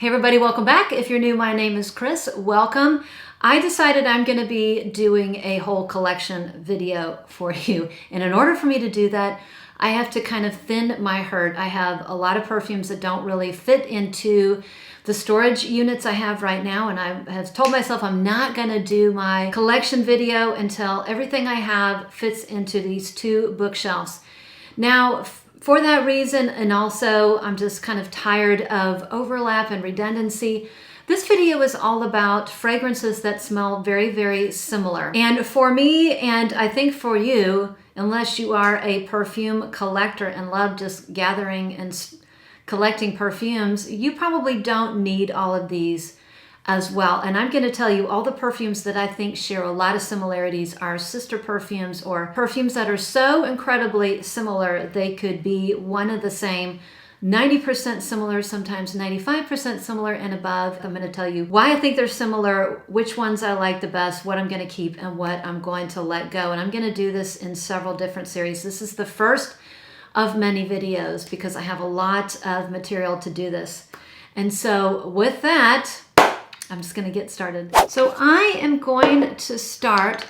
Hey everybody, welcome back. If you're new, my name is Chris. Welcome. I decided I'm going to be doing a whole collection video for you. And in order for me to do that, I have to kind of thin my herd. I have a lot of perfumes that don't really fit into the storage units I have right now. And I have told myself I'm not going to do my collection video until everything I have fits into these two bookshelves. Now, for that reason, and also I'm just kind of tired of overlap and redundancy, this video is all about fragrances that smell very, very similar. And for me, and I think for you, unless you are a perfume collector and love just gathering and collecting perfumes, you probably don't need all of these as well. And I'm going to tell you all the perfumes that I think share a lot of similarities are sister perfumes, or perfumes that are so incredibly similar they could be one of the same, 90% similar, sometimes 95% similar and above. I'm going to tell you why I think they're similar, which ones I like the best, what I'm going to keep, and what I'm going to let go. And I'm going to do this in several different series. This is the first of many videos because I have a lot of material to do this. And so with that, I'm just going to get started. So I am going to start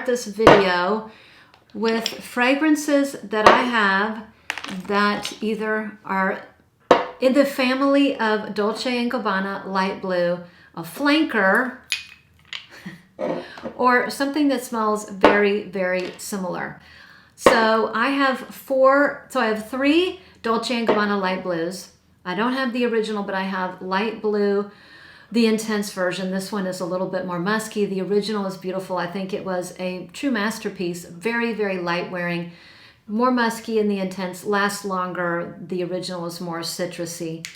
this video with fragrances that I have that either are in the family of Dolce & Gabbana Light Blue, a flanker, or something that smells very, very similar. So I have three Dolce & Gabbana Light Blues. I don't have the original, but I have Light Blue, the intense version. This one is a little bit more musky. The original is beautiful. I think it was a true masterpiece. Very, very light wearing. More musky, and the intense lasts longer. The original is more citrusy.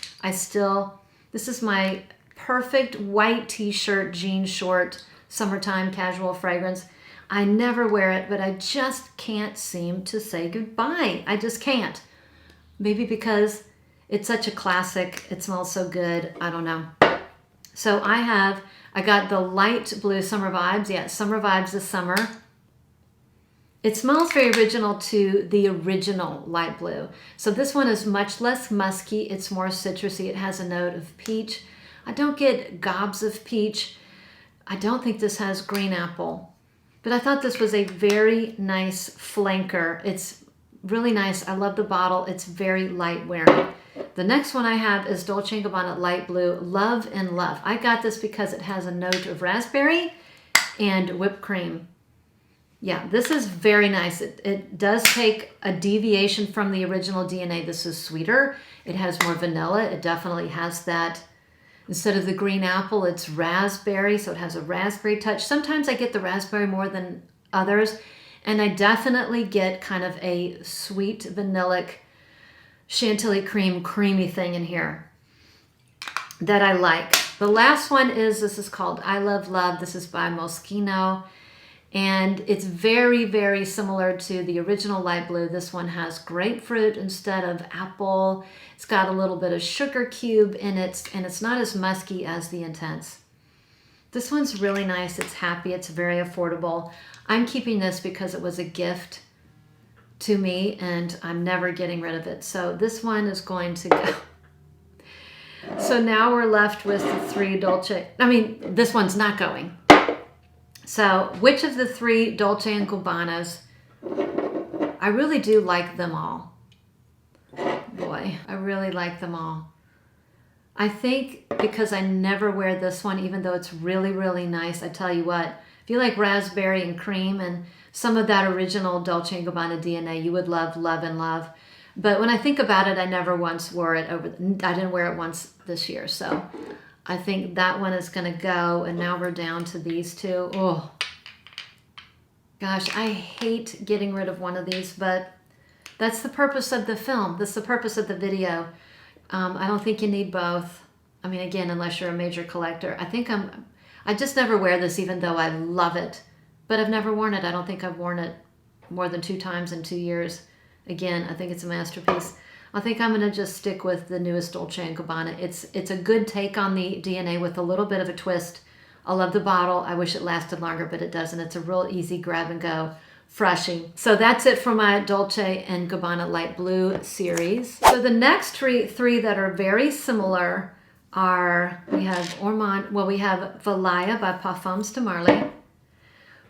This is my perfect white t-shirt, jean short, summertime casual fragrance. I never wear it, but I just can't seem to say goodbye. I just can't. Maybe because it's such a classic. It smells so good. I don't know. So I got the Light Blue Summer Vibes. Yeah, Summer Vibes this summer. It smells very original to the original Light Blue. So this one is much less musky. It's more citrusy. It has a note of peach. I don't get gobs of peach. I don't think this has green apple. But I thought this was a very nice flanker. It's really nice. I love the bottle. It's very light wearing. The next one I have is Dolce & Gabbana Light Blue, Love and Love. I got this because it has a note of raspberry and whipped cream. Yeah, this is very nice. It does take a deviation from the original DNA. This is sweeter. It has more vanilla. It definitely has that. Instead of the green apple, it's raspberry, so it has a raspberry touch. Sometimes I get the raspberry more than others, and I definitely get kind of a sweet vanillic chantilly cream, creamy thing in here that I like. The last one this is called I Love Love. This is by Moschino, and it's very, very similar to the original Light Blue. This one has grapefruit instead of apple. It's got a little bit of sugar cube in it, and it's not as musky as the Intense. This one's really nice. It's happy. It's very affordable. I'm keeping this because it was a gift to me, and I'm never getting rid of it. So this one is going to go. So now we're left with the three this one's not going. So which of the three Dolce & Gabbanas? I really do like them all. Boy, I really like them all. I think because I never wear this one, even though it's really, really nice. I tell you what, if you like raspberry and cream and some of that original Dolce & Gabbana DNA, you would love Love and Love. But when I think about it, I never once wore it I didn't wear it once this year. So I think that one is going to go. And now we're down to these two. Oh, gosh, I hate getting rid of one of these, but that's the purpose of the film. That's the purpose of the video. I don't think you need both. I mean, again, unless you're a major collector. I just never wear this, even though I love it. But I've never worn it. I don't think I've worn it more than 2 times in 2 years. Again, I think it's a masterpiece. I think I'm going to just stick with the newest Dolce & Gabbana. It's a good take on the DNA with a little bit of a twist. I love the bottle. I wish it lasted longer, but it doesn't. It's a real easy grab and go. Freshing. So that's it for my Dolce & Gabbana Light Blue series. So the next three that are very similar we have we have Valaya by Parfums de Marly.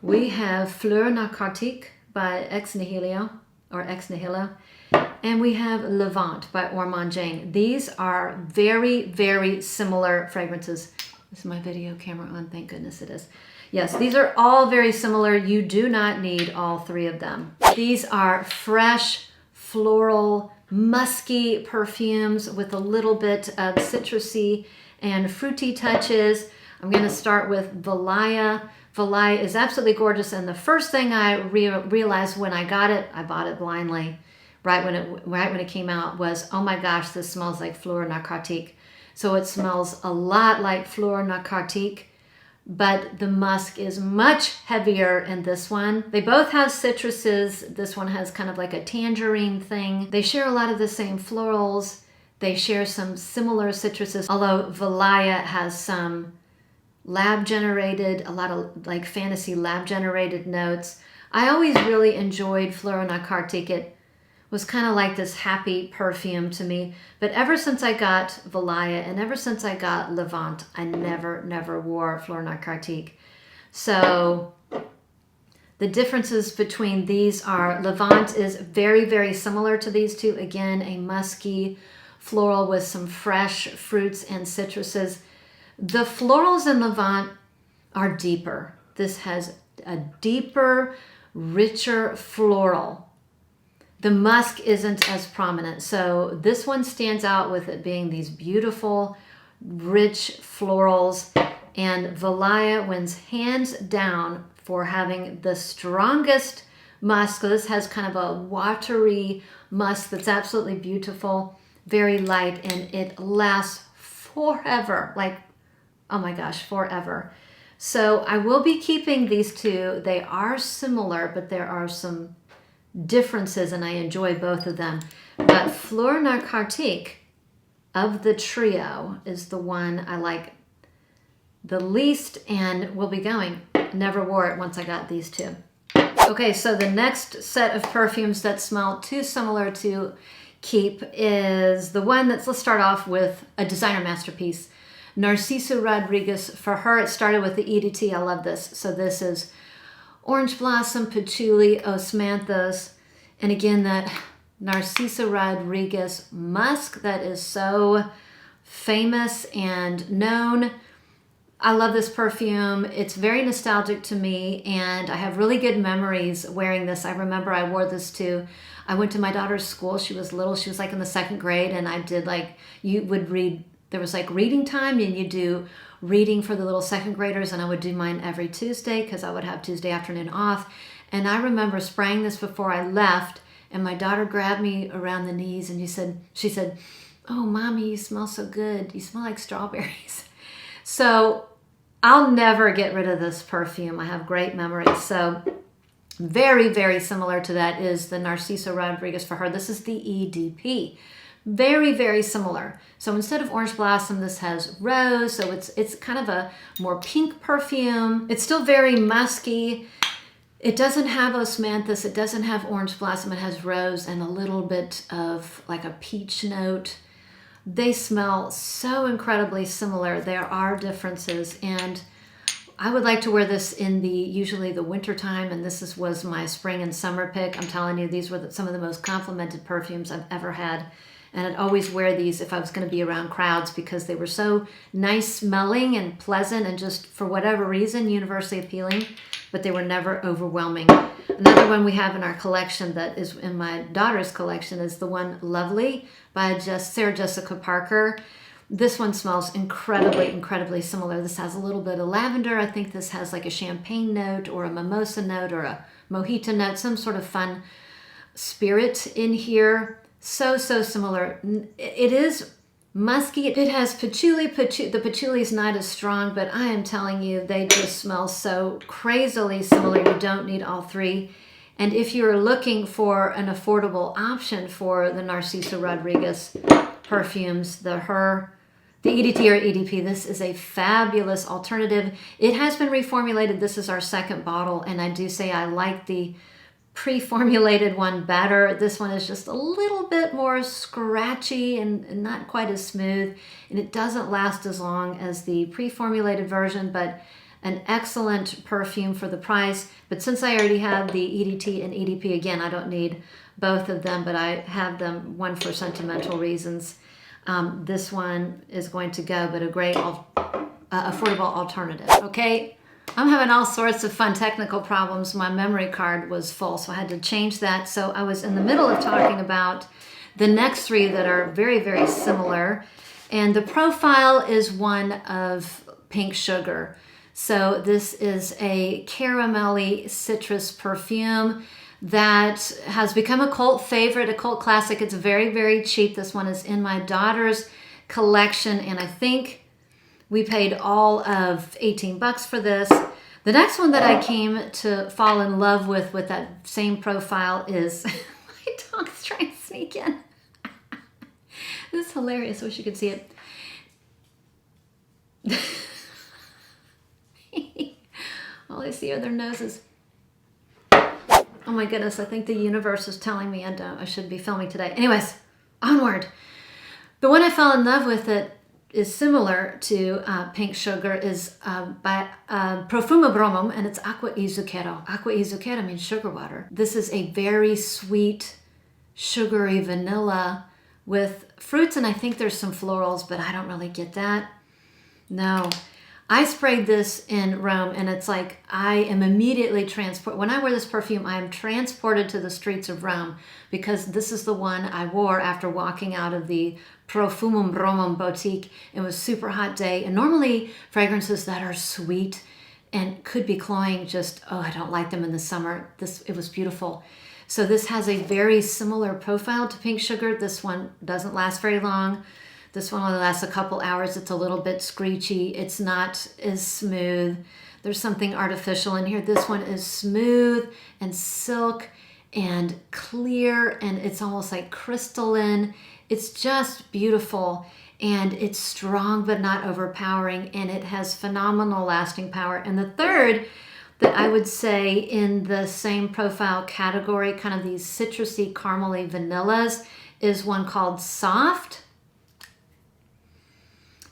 We have Fleur Narcotique by Ex Nihilo, and we have Levant by Ormond Jane. These are very, very similar fragrances. Is my video camera on? Thank goodness it is. Yes, these are all very similar. You do not need all three of them. These are fresh, floral, musky perfumes with a little bit of citrusy and fruity touches. I'm going to start with Valaya. Valaya is absolutely gorgeous, and the first thing I realized when I got it, I bought it blindly, right when it came out, was, oh my gosh, this smells like Fleur Narcotique. So it smells a lot like Fleur Narcotique, but the musk is much heavier in this one. They both have citruses. This one has kind of like a tangerine thing. They share a lot of the same florals. They share some similar citruses, although Valaya has some lab generated, a lot of like fantasy lab generated notes. I always really enjoyed Fleur Narcotique. It was kind of like this happy perfume to me. But ever since I got Valaya and ever since I got Levant, I never wore Fleur Narcotique. So the differences between these are Levant is very, very similar to these two. Again, a musky floral with some fresh fruits and citruses. The florals in Levant are deeper. This has a deeper, richer floral. The musk isn't as prominent. So this one stands out with it being these beautiful, rich florals. And Valaya wins hands down for having the strongest musk. So this has kind of a watery musk that's absolutely beautiful, very light, and it lasts forever. Like, oh my gosh, forever. So I will be keeping these two. They are similar, but there are some differences, and I enjoy both of them. But Fleur Narcotique of the trio is the one I like the least and will be going. Never wore it once I got these two. Okay, so the next set of perfumes that smell too similar to keep is the one let's start off with a designer masterpiece. Narciso Rodriguez. For Her, it started with the EDT. I love this. So this is Orange Blossom, Patchouli, Osmanthus, and again that Narciso Rodriguez musk that is so famous and known. I love this perfume. It's very nostalgic to me, and I have really good memories wearing this. I remember I wore this I went to my daughter's school. She was little. She was like in the 2nd grade, and I did you would read, there was like reading time, and you do reading for the little 2nd graders, and I would do mine every Tuesday because I would have Tuesday afternoon off. And I remember spraying this before I left, and my daughter grabbed me around the knees, and she said, "Oh, Mommy, you smell so good. You smell like strawberries." So I'll never get rid of this perfume. I have great memories. So very, very similar to that is the Narciso Rodriguez For Her. This is the EDP. Very, very similar. So instead of Orange Blossom, this has rose. So it's kind of a more pink perfume. It's still very musky. It doesn't have osmanthus. It doesn't have Orange Blossom. It has rose and a little bit of like a peach note. They smell so incredibly similar. There are differences, and I would like to wear this in usually the winter time, and this was my spring and summer pick. I'm telling you, these were some of the most complimented perfumes I've ever had. And I'd always wear these if I was going to be around crowds because they were so nice smelling and pleasant and just for whatever reason universally appealing, but they were never overwhelming. Another one we have in our collection that is in my daughter's collection is the one Lovely by Sarah Jessica Parker. This one smells incredibly, incredibly similar. This has a little bit of lavender. I think this has like a champagne note or a mimosa note or a mojito note, some sort of fun spirit in here. So similar. It is musky. It has patchouli. The patchouli is not as strong, but I am telling you, they just smell so crazily similar. You don't need all three. And if you're looking for an affordable option for the Narciso Rodriguez perfumes, the EDT or EDP, this is a fabulous alternative. It has been reformulated. This is our 2nd bottle, and I do say I like the pre-formulated one better. This one is just a little bit more scratchy and not quite as smooth, and it doesn't last as long as the pre-formulated version, but an excellent perfume for the price. But since I already have the EDT and EDP, again, I don't need both of them, but I have them, one for sentimental reasons. This one is going to go, but a great affordable alternative. Okay, I'm having all sorts of fun technical problems. My memory card was full, so I had to change that. So I was in the middle of talking about the next three that are very, very similar. And the profile is one of pink sugar. So this is a caramelly citrus perfume that has become a cult favorite, a cult classic. It's very, very cheap. This one is in my daughter's collection, and I think we paid all of 18 bucks for this. The next one that I came to fall in love with that same profile is, my dog's trying to sneak in. This is hilarious. I wish you could see it. All I see are their noses. Oh my goodness, I think the universe is telling me I should be filming today. Anyways, onward. The one I fell in love with that is similar to pink sugar is by Perfume Bromum, and it's Acqua e Zucchero. Acqua e Zucchero means sugar water. This is a very sweet, sugary vanilla with fruits, and I think there's some florals, but I don't really get that. No. I sprayed this in Rome, and it's like I am immediately transported. When I wear this perfume, I am transported to the streets of Rome, because this is the one I wore after walking out of the Profumum Bromum boutique. It was a super hot day, and normally fragrances that are sweet and could be cloying, I don't like them in the summer. It was beautiful. So this has a very similar profile to pink sugar. This one doesn't last very long. This one only lasts a couple hours. It's a little bit screechy. It's not as smooth. There's something artificial in here. This one is smooth and silk and clear, and it's almost like crystalline. It's just beautiful, and it's strong but not overpowering, and it has phenomenal lasting power. And the third that I would say in the same profile category, kind of these citrusy, caramely vanillas, is one called Soft.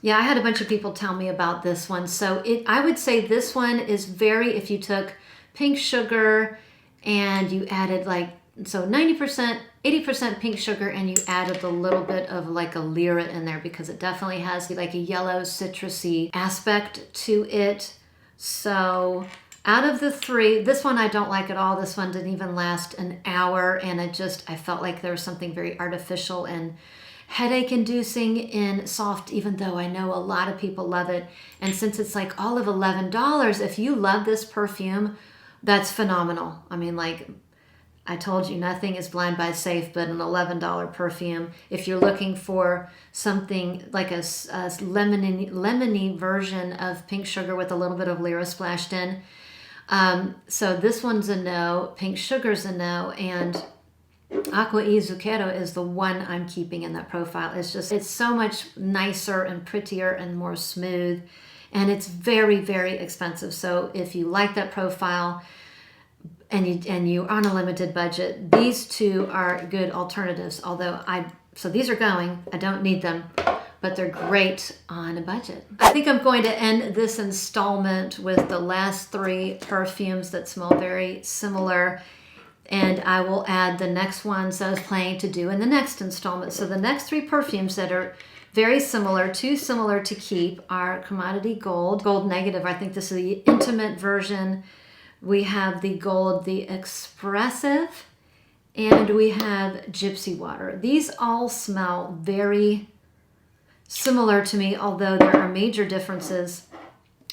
Yeah, I had a bunch of people tell me about this one. So I would say this one is very, if you took pink sugar and you added 90%, 80% pink sugar, and you added a little bit of like a lyra in there, because it definitely has like a yellow citrusy aspect to it. So out of the three, this one I don't like at all. This one didn't even last an hour, and I felt like there was something very artificial and headache inducing in Soft, even though I know a lot of people love it. And since it's like all of $11, if you love this perfume, that's phenomenal. I mean, like I told you, nothing is blind buy safe, but an $11 perfume. If you're looking for something like a lemony version of pink sugar with a little bit of lyra splashed in. So this one's a no, pink sugar's a no, and Acqua e Zucchero is the one I'm keeping in that profile. It's so much nicer and prettier and more smooth, and it's very, very expensive. So if you like that profile and you're on a limited budget, these two are good alternatives. So these are going, I don't need them, but they're great on a budget. I think I'm going to end this installment with the last three perfumes that smell very similar, and I will add the next ones I was planning to do in the next installment. So the next three perfumes that are very similar, too similar to keep, are Commodity Gold, Gold Negative. I think this is the intimate version. We have the Gold, the Expressive, and we have Gypsy Water. These all smell very similar to me, although there are major differences.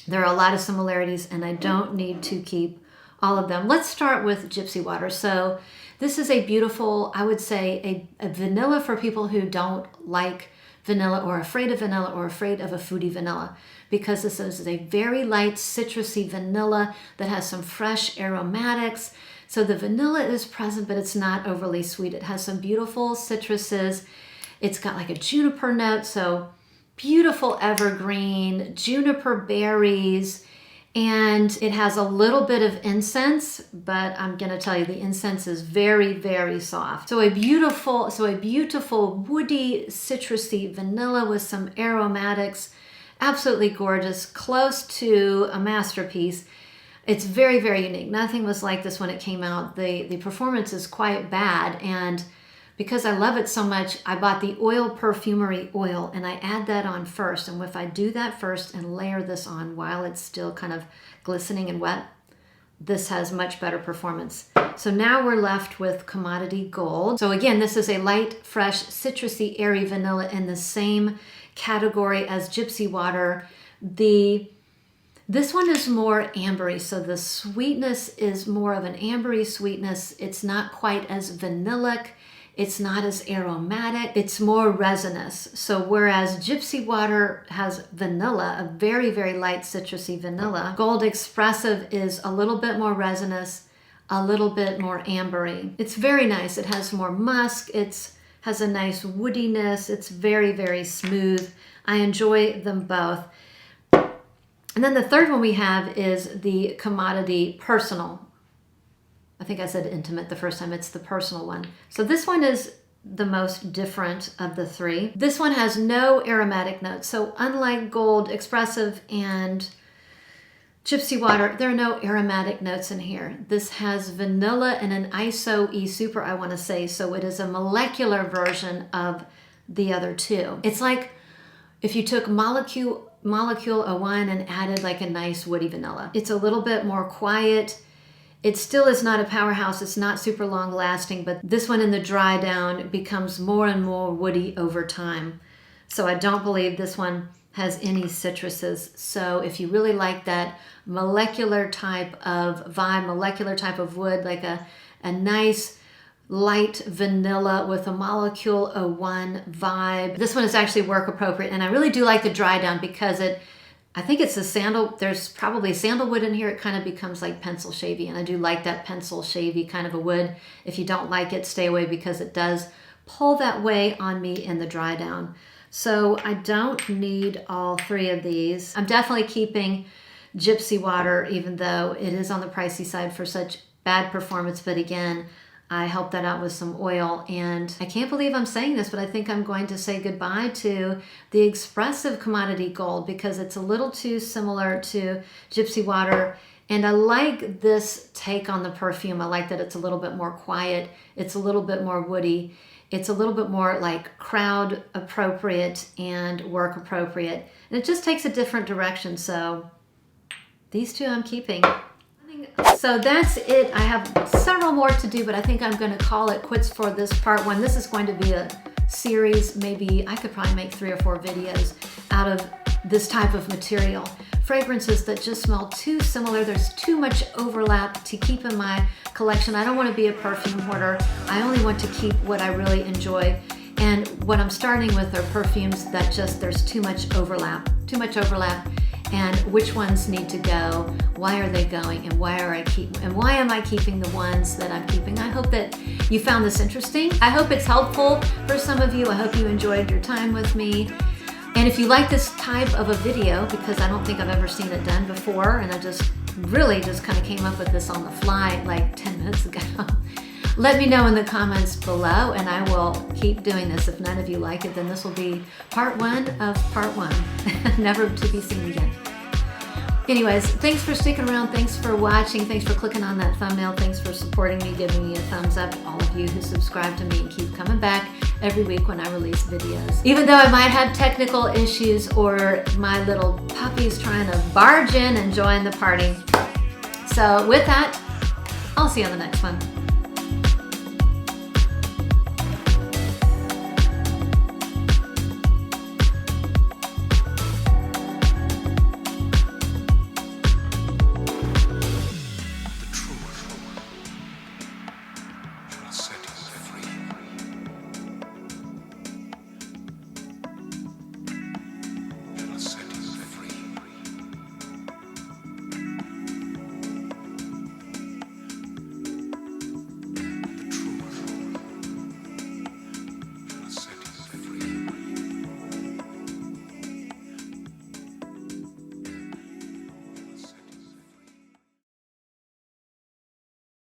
There are a lot of similarities, and I don't need to keep all of them. Let's start with Gypsy Water. So this is a beautiful, I would say, a vanilla for people who don't like vanilla or afraid of vanilla or afraid of a foodie vanilla, because this is a very light citrusy vanilla that has some fresh aromatics. So the vanilla is present, but it's not overly sweet. It has some beautiful citruses. It's got like a juniper note, so beautiful evergreen, juniper berries, And it has a little bit of incense, but I'm gonna tell you the incense is very, very soft. So a beautiful woody, citrusy vanilla with some aromatics. Absolutely gorgeous, close to a masterpiece. It's very, very unique. Nothing was like this when it came out. The performance is quite bad, and because I love it so much, I bought the oil perfumery oil and I add that on first. And if I do that first and layer this on while it's still kind of glistening and wet, this has much better performance. So now we're left with Commodity Gold. So again, this is a light, fresh, citrusy, airy vanilla in the same category as Gypsy Water. This one is more ambery, so the sweetness is more of an ambery sweetness. It's not quite as vanillic. It's not as aromatic, it's more resinous. So whereas Gypsy Water has vanilla, a very, very light citrusy vanilla, Gold Expressive is a little bit more resinous, a little bit more ambery. It's very nice. It has more musk, it has a nice woodiness, it's very, very smooth. I enjoy them both. And then the third one we have is the Commodity Personal. I think I said intimate the first time. It's the personal one. So this one is the most different of the three. This one has no aromatic notes. So unlike Gold Expressive and Gypsy Water, there are no aromatic notes in here. This has vanilla and an ISO E Super, I want to say. So it is a molecular version of the other two. It's like if you took Molecule 01 and added like a nice woody vanilla. It's a little bit more quiet. It still is not a powerhouse. It's not super long lasting, but this one in the dry down becomes more and more woody over time. So I don't believe this one has any citruses. So if you really like that molecular type of vibe, molecular type of wood, like a nice light vanilla with a Molecule 01 vibe, this one is actually work appropriate. And I really do like the dry down because I think it's there's probably sandalwood in here. It kind of becomes like pencil shavy, and I do like that pencil shavy kind of a wood. If you don't like it, stay away because it does pull that way on me in the dry down. So I don't need all three of these. I'm definitely keeping Gypsy Water, even though it is on the pricey side for such bad performance. But again, I helped that out with some oil, and I can't believe I'm saying this, but I think I'm going to say goodbye to the Expressive Commodity Gold because it's a little too similar to Gypsy Water, and I like this take on the perfume. I like that it's a little bit more quiet, it's a little bit more woody, it's a little bit more like crowd appropriate and work appropriate, and it just takes a different direction. So these two I'm keeping. So that's it. I have several more to do, but I think I'm going to call it quits for this part one. This is going to be a series. Maybe I could probably make 3 or 4 videos out of this type of material. Fragrances that just smell too similar. There's too much overlap to keep in my collection. I don't want to be a perfume hoarder. I only want to keep what I really enjoy. And what I'm starting with are perfumes that there's too much overlap. And which ones need to go, why are they going, and why am I keeping the ones that I'm keeping. I hope that you found this interesting. I hope it's helpful for some of you. I hope you enjoyed your time with me. And if you like this type of a video, because I don't think I've ever seen it done before, and I really just kind of came up with this on the fly like 10 minutes ago, let me know in the comments below, and I will keep doing this. If none of you like it, then this will be part 1 of part 1, never to be seen again. Anyways, thanks for sticking around. Thanks for watching. Thanks for clicking on that thumbnail. Thanks for supporting me, giving me a thumbs up. All of you who subscribe to me and keep coming back every week when I release videos. Even though I might have technical issues or my little puppy's trying to barge in and join the party. So with that, I'll see you on the next one.